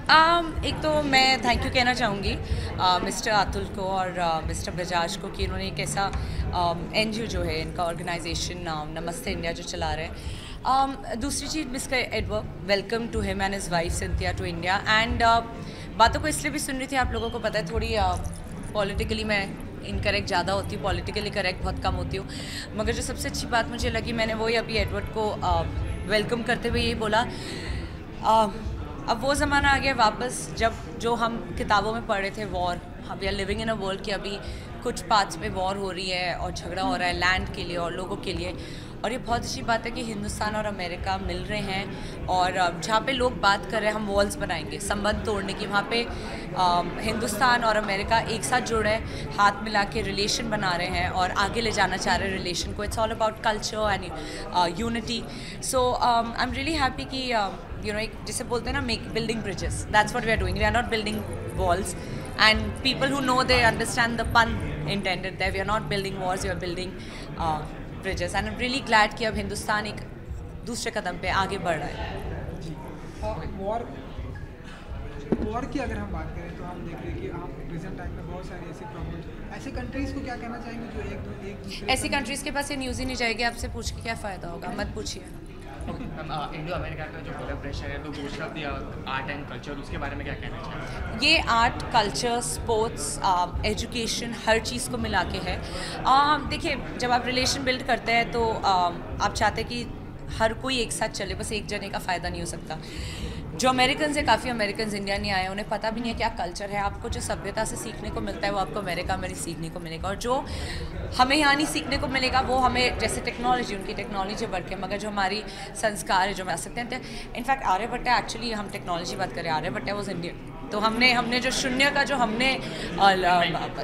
एक तो मैं थैंक यू कहना चाहूँगी मिस्टर अतुल को और मिस्टर बजाज को कि इन्होंने एक ऐसा एनजीओ जो है इनका ऑर्गेनाइजेशन नमस्ते इंडिया जो चला रहे हैं। दूसरी चीज़ Mr Edward, welcome to him and his wife Cynthia to India. And बातों को इसलिए भी सुन रही थी, आप लोगों को पता है थोड़ी पॉलिटिकली मैं इनकरेक्ट ज़्यादा होती हूँ, पॉलिटिकली करेक्ट बहुत कम होती हूँ, मगर जो सबसे अच्छी बात मुझे लगी मैंने वही अभी एडवर्ड को वेलकम करते हुए यही बोला। अब वो ज़माना आ गया वापस जब जो हम किताबों में पढ़े थे war, we are living in a world कि अभी कुछ पार्ट्स पे वॉर हो रही है और झगड़ा हो रहा है लैंड के लिए और लोगों के लिए। और ये बहुत अच्छी बात है कि हिंदुस्तान और अमेरिका मिल रहे हैं और जहाँ पे लोग बात कर रहे हैं हम वॉल्स बनाएंगे संबंध तोड़ने की, वहाँ पे हिंदुस्तान और अमेरिका एक साथ जुड़े हैं, हाथ मिला के रिलेशन बना रहे हैं और आगे ले जाना चाह रहे हैं रिलेशन को। It's all about culture and unity. So I am really happy कि एक जिसे बोलते हैं ना make building bridges, that's what we are doing. We are not building walls and people who know they understand the pun intended that we are not building walls, we are building bridges. And I am really glad कि अब हिंदुस्तान एक दूसरे कदम पे आगे बढ़ रहा है। जी। War की अगर हम बात करें तो हम देख रहे हैं कि आप प्रेजेंट टाइम में बहुत सारे ऐसे प्रॉब्लम्स, ऐसे कंट्रीज़ को क्या कहना चाहेंगे जो एक दूसरे ऐसी कंट्रीज़ के पास ये न्यूज़ ही नहीं जाएगी, आपसे पूछ के क्या फ़ायदा होगा, मत पूछिए। इंडो अमेरिका का जो कोलैबोरेशन है तो most of the art and culture, उसके बारे में क्या कहना चाहिए? ये आर्ट, कल्चर, स्पोर्ट्स, एजुकेशन हर चीज़ को मिला के है। देखिए जब आप रिलेशन बिल्ड करते हैं तो आप चाहते हैं कि हर कोई एक साथ चले, बस एक जने का फ़ायदा नहीं हो सकता। जो अमेरिकन है, काफ़ी अमेरिकन इंडिया नहीं आए, उन्हें पता भी नहीं है क्या कल्चर है। आपको जो सभ्यता से सीखने को मिलता है वो आपको अमेरिका में सीखने को मिलेगा, और जो हमें यहाँ नहीं सीखने को मिलेगा वो हमें, जैसे टेक्नोलॉजी, उनकी टेक्नोलॉजी बढ़ के, मगर जो हमारी संस्कार है जो हम आ सकते हैं। इनफैक्ट आर्यभट्ट, एक्चुअली हम टेक्नोलॉजी बात करें, आर्यभट्ट वॉज इंडियन, तो हमने जो शून्य का जो हमने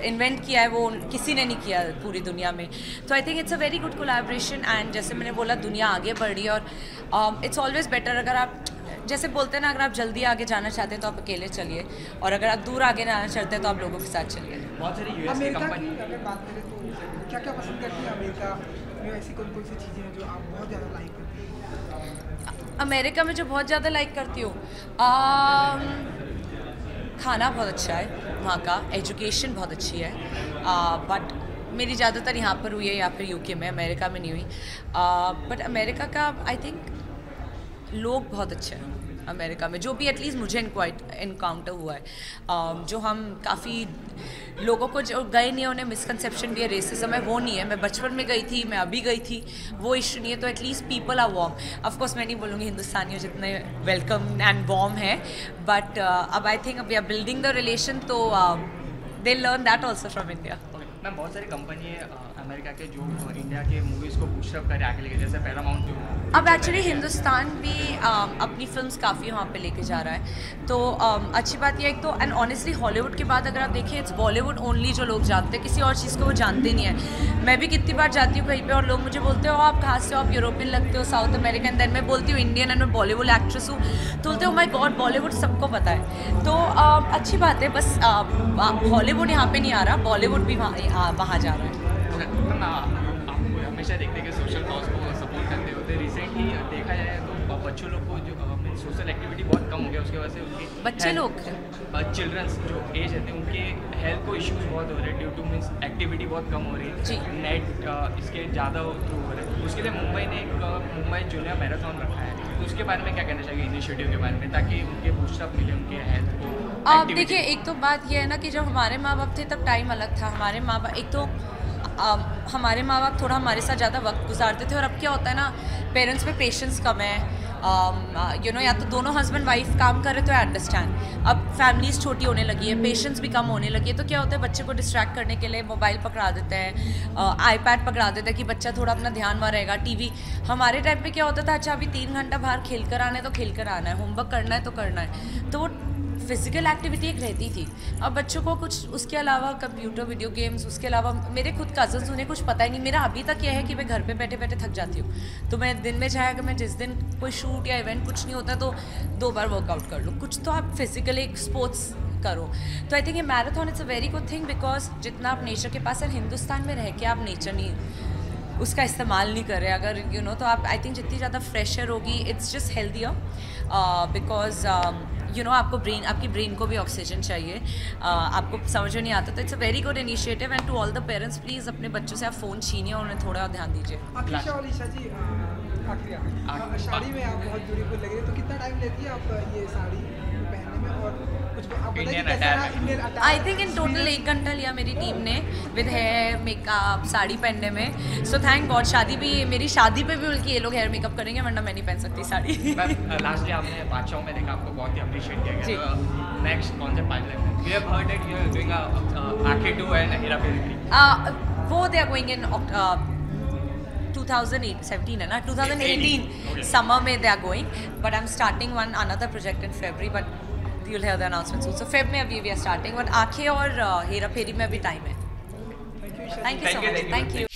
इन्वेंट किया है वो किसी ने नहीं किया पूरी दुनिया में। तो I think it's a very good collaboration. And जैसे मैंने बोला दुनिया आगे बढ़ रही है और इट्स ऑलवेज बेटर, अगर आप जैसे बोलते हैं ना, अगर आप जल्दी आगे जाना चाहते हैं तो आप अकेले चलिए, और अगर आप दूर आगे जाना चाहते हैं तो आप लोगों के साथ चलिए। बहुत सारी यूएस की अमेरिका कंपनी, की अगर बात करें तो क्या क्या पसंद करती है अमेरिका में? ऐसी कौन कौन सी चीज़ें हैं जो आप बहुत ज़्यादा लाइक करती हैं? अमेरिका में जो बहुत ज़्यादा लाइक करती हूँ, खाना बहुत अच्छा है वहाँ का, एजुकेशन बहुत अच्छी है, बट मेरी ज़्यादातर यहाँ पर हुई है या फिर यूके में, अमेरिका में नहीं हुई। बट अमेरिका का आई थिंक लोग बहुत अच्छे हैं अमेरिका में, जो भी एटलीस्ट मुझे इनकाउंटर हुआ है। जो हम काफ़ी लोगों को जो गए नहीं है उन्हें मिसकंसेप्शन भी है, रेसिज्म है, वो नहीं है। मैं बचपन में गई थी, मैं अभी गई थी, वो इशू नहीं है। तो at least people are warm. Of course मैं नहीं बोलूँगी हिंदुस्तानियों जितने वेलकम एंड वार्म है, बट अब I think we are building the relation, तो they learn that also from India. Ma'am बहुत सारी कंपनी है अमेरिका के जो इंडिया के मूवीज़ को बूस्टअप करे आगे लेके, जैसे पैरामाउंट जो अब एक्चुअली हिंदुस्तान भी अपनी फिल्म्स काफ़ी वहाँ पे लेके जा रहा है, तो अच्छी बात यह है। एक तो एंड ऑनेस्टली हॉलीवुड के बाद अगर आप देखें, इट्स बॉलीवुड ओनली जो लोग जानते हैं, किसी और चीज़ को वो जानते नहीं है। मैं भी कितनी बार जाती हूँ कहीं पे और लोग मुझे बोलते हो आप कहाँ से हो, आप यूरोपियन लगते हो, साउथ अमेरिकन, देन मैं बोलती हूँ इंडियन एंड मैं बॉलीवुड एक्ट्रेस हूँ, तो बोलते हो माय गॉड बॉलीवुड सबको पता है। तो अच्छी बात है, बस हॉलीवुड यहाँ पे नहीं आ रहा, बॉलीवुड भी वहाँ जा रहा है। मैम आप हमेशा देखते हैं कि सोशल कॉज को सपोर्ट करते होते, रिसेंटली देखा जाए तो बच्चों लोग को जो सोशल एक्टिविटी बहुत कम हो गया, उसकी वजह से उनके बच्चे लोग चिल्ड्रंस जो एज रहते हैं उनके हेल्थ को इश्यूज बहुत हो रहे हैं ड्यू टू मीन्स एक्टिविटी बहुत कम हो रही है जी। नेट इसके ज़्यादा थ्रू हो रहे हैं। उसके लिए मुंबई ने एक मुंबई जूनियर मैराथन रखा है, तो उसके बारे में क्या कहना चाहिए इनिशिएटिव के बारे में, ताकि उनके बूस्टअप मिले उनके हेल्थ को? आप देखिए, एक तो बात यह है ना कि जब हमारे माँ बाप थे तब टाइम अलग था। हमारे माँ बाप, एक तो हमारे माँ बाप थोड़ा हमारे साथ ज़्यादा वक्त गुजारते थे, और अब क्या होता है ना, पेरेंट्स में पेशेंस कम है। या तो दोनों हस्बैंड वाइफ काम कर रहे तो आई अंडरस्टैंड। अब फैमिलीज छोटी होने लगी है, पेशेंस भी कम होने लगी है, तो क्या होता है बच्चे को डिस्ट्रैक्ट करने के लिए मोबाइल पकड़ा देते हैं, आईपैड पकड़ा देते हैं कि बच्चा थोड़ा अपना ध्यान वहाँ रहेगा। टीवी, हमारे टाइम पे क्या होता था, अच्छा अभी 3 घंटा बाहर खेल कर आना है तो खेल कर आना है, होमवर्क करना है तो करना है, तो वो फिजिकल एक्टिविटी एक रहती थी। अब बच्चों को कुछ उसके अलावा कंप्यूटर, वीडियो गेम्स, उसके अलावा मेरे खुद कजन्स, उन्हें कुछ पता ही नहीं। मेरा अभी तक यह है कि मैं घर पे बैठे बैठे थक जाती हूँ, तो मैं दिन में चाहे अगर मैं जिस दिन कोई शूट या इवेंट कुछ नहीं होता तो 2 बार वर्कआउट कर लूँ, कुछ तो आप फिजिकली एक स्पोर्ट्स करो। तो आई थिंक ये marathon it's a very good thing, because जितना आप नेचर के पास है, हिंदुस्तान में रह के आप नेचर नहीं उसका इस्तेमाल नहीं कर रहे अगर तो आप आई थिंक जितनी ज़्यादा फ्रेशर होगी, it's just healthier because you know आपको आपकी ब्रेन को भी ऑक्सीजन चाहिए, आपको समझ में नहीं आता, तो it's a very good initiative. And to all the parents, please अपने बच्चों से आप फ़ोन छीनिए और उन्हें थोड़ा ध्यान दीजिए। अक्षिशा और ईशा जी, आखिरी साड़ी में आप बहुत ब्यूटीफुल लग रही है, तो कितना टाइम लेती है आप ये साड़ी पहनने में, और कुछ आप बताइए कैसा रहा Indian attire? I think in total 1 घंटा लिया मेरी टीम ने विद हेयर मेकअप साड़ी पहनने में। सो थैंक गॉड, मेरी शादी पे भी बल्कि ये लोग हेयर मेकअप करेंगे, वरना मैं नहीं पहन सकती साड़ी। लास्टली आपने बादशाह में देखा, आपको बहुत ही अप्रिशिएट किया गया। नेक्स्ट कौन से पाइपलाइन में? We have heard that you are doing आंखें 2 एंड हेरा फेरी 3। वो दे आर गोइंग इन 2017 है ना, 2018 समर में they are going, but I am starting another project in February, बट you'll hear the announcement soon. So Feb में अभी we are starting, but आंखें और हेरा फेरी में अभी टाइम है। Thank you so much. Thank you.